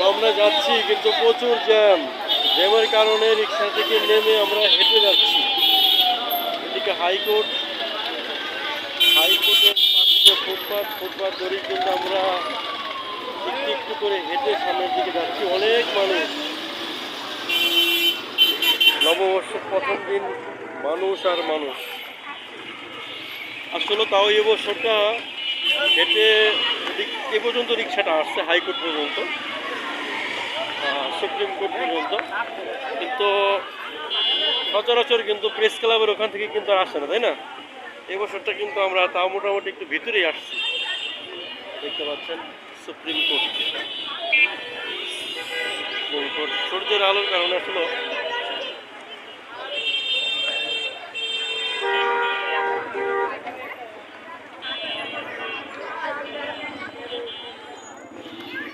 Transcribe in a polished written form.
আমরা যাচ্ছি কিন্তু প্রচুর জ্যামের কারণে রিক্সা থেকে নেমে আমরা হেঁটে যাচ্ছি। এদিকে হাইকোর্টের পাশে যে ফুটপাত ধরেই কিন্তু আমরা একটু একটু করে হেঁটে সামনের দিকে যাচ্ছি। অনেক মানুষ, নববর্ষের প্রথম দিন মানুষ আর মানুষ। আসলে তাও এবছরটা হেঁটে এ পর্যন্ত রিক্সাটা আসছে, হাইকোর্ট পর্যন্ত, সুপ্রিম কোর্ট পর্যন্ত, কিন্তু সচরাচর কিন্তু প্রেস ক্লাবের ওখান থেকে কিন্তু আর আসে না, তাই না? এবছরটা কিন্তু আমরা তাও মোটামুটি একটু ভিতরেই আসছি। দেখতে পাচ্ছেন সুপ্রিম কোর্ট। সূর্যের আলোর কারণে আসলে